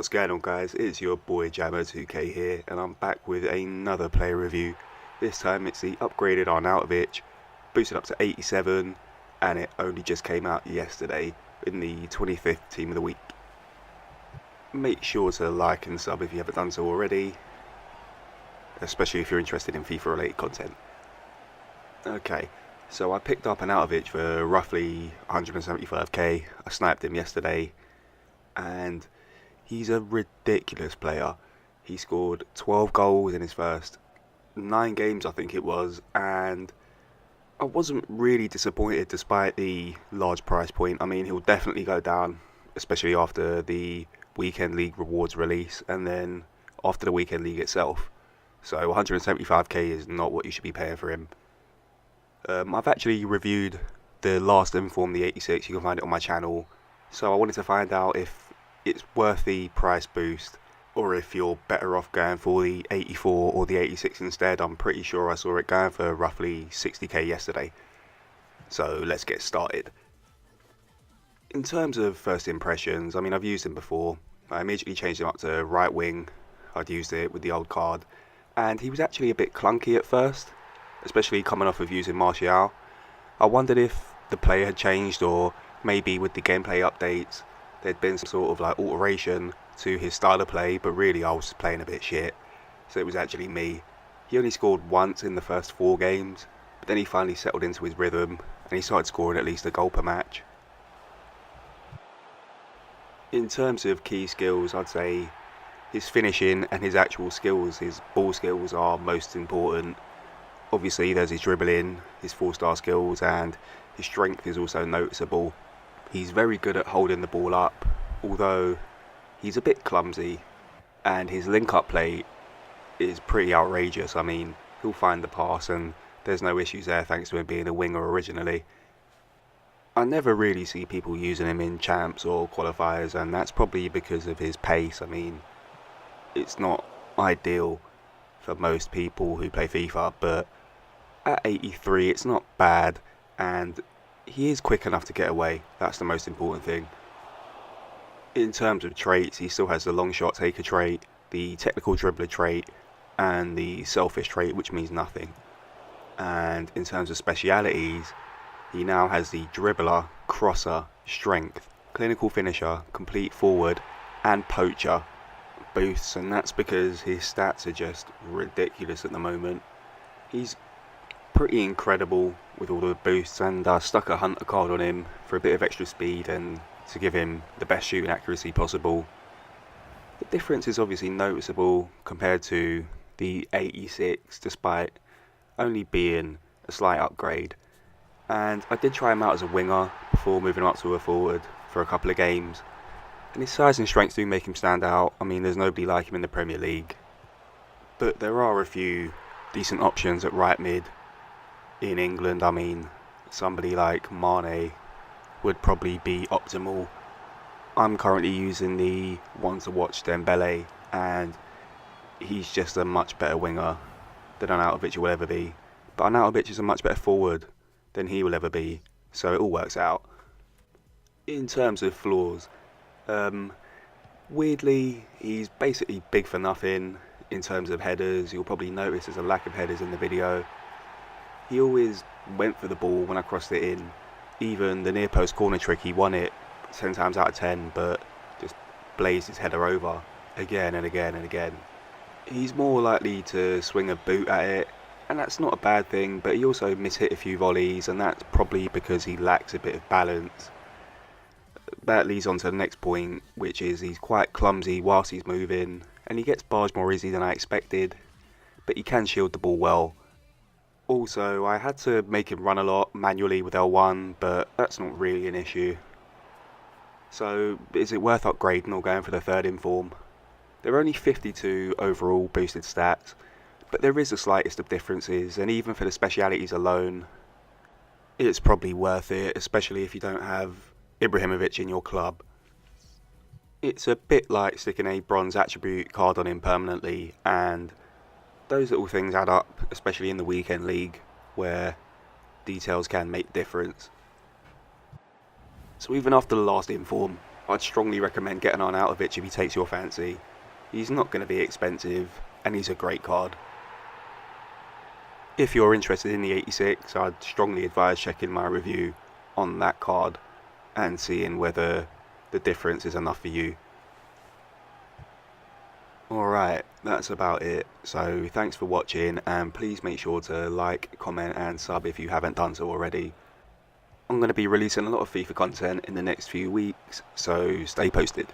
What's going on, guys? It's your boy Jammer2K here, and I'm back with another player review. This time it's the upgraded Arnautovic, boosted up to 87, and it only just came out yesterday in the 25th Team of the Week. Make sure to like and sub if you haven't done so already, especially if you're interested in FIFA related content. Okay, so I picked up Arnautovic for roughly 175k. I sniped him yesterday, and he's a ridiculous player. He scored 12 goals in his first 9 games, I think it was, and I wasn't really disappointed despite the large price point. I mean, he'll definitely go down, especially after the Weekend League rewards release and then after the Weekend League itself. So 175k is not what you should be paying for him. I've actually reviewed the last inform, the 86, you can find it on my channel. So I wanted to find out if it's worth the price boost, or if you're better off going for the 84 or the 86 instead. I'm pretty sure I saw it going for roughly 60k yesterday. So let's get started. In terms of first impressions, I mean, I've used him before. I immediately changed him up to right wing. I'd used it with the old card, and he was actually a bit clunky at first, especially coming off of using Martial. I wondered if the player had changed, or maybe with the gameplay updates there'd been some sort of like alteration to his style of play, but really I was playing a bit shit, so it was actually me. He only scored once in the first 4 games, but then he finally settled into his rhythm and he started scoring at least a goal per match. In terms of key skills, I'd say his finishing and his actual skills, his ball skills, are most important. Obviously there's his dribbling, his 4-star skills, and his strength is also noticeable. He's very good at holding the ball up, although he's a bit clumsy, and his link-up play is pretty outrageous. I mean, he'll find the pass and there's no issues there thanks to him being a winger originally. I never really see people using him in champs or qualifiers, and that's probably because of his pace. I mean, it's not ideal for most people who play FIFA, but at 83 it's not bad, and he is quick enough to get away. That's the most important thing. In terms of traits, he still has the long shot taker trait, the technical dribbler trait, and the selfish trait, which means nothing. And in terms of specialities, he now has the dribbler, crosser, strength, clinical finisher, complete forward, and poacher boosts, and that's because his stats are just ridiculous at the moment. He's pretty incredible with all the boosts, and I stuck a hunter card on him for a bit of extra speed and to give him the best shooting accuracy possible. The difference is obviously noticeable compared to the 86, despite only being a slight upgrade. And I did try him out as a winger before moving up to a forward for a couple of games, and his size and strength do make him stand out. I mean, there's nobody like him in the Premier League, but there are a few decent options at right mid in England. I mean, somebody like Mane would probably be optimal. I'm currently using the one to watch Dembele, and he's just a much better winger than Arnautovic will ever be. But Arnautovic is a much better forward than he will ever be, so it all works out. In terms of flaws, weirdly, he's basically big for nothing in terms of headers. You'll probably notice there's a lack of headers in the video. He always went for the ball when I crossed it in. Even the near post corner trick, he won it 10 times out of 10, but just blazed his header over again and again and again. He's more likely to swing a boot at it, and that's not a bad thing, but he also mishit a few volleys, and that's probably because he lacks a bit of balance. That leads on to the next point, which is he's quite clumsy whilst he's moving, and he gets barged more easy than I expected, but he can shield the ball well. Also, I had to make him run a lot manually with L1, but that's not really an issue. So, is it worth upgrading or going for the 3rd inform? There are only 52 overall boosted stats, but there is the slightest of differences, and even for the specialities alone, it's probably worth it, especially if you don't have Ibrahimovic in your club. It's a bit like sticking a bronze attribute card on him permanently, and those little things add up, especially in the Weekend League, where details can make difference. So even after the last inform, I'd strongly recommend getting Arnautovic if he takes your fancy. He's not going to be expensive, and he's a great card. If you're interested in the 86, I'd strongly advise checking my review on that card and seeing whether the difference is enough for you. Alright, that's about it. So thanks for watching, and please make sure to like, comment and sub if you haven't done so already. I'm going to be releasing a lot of FIFA content in the next few weeks, so stay posted.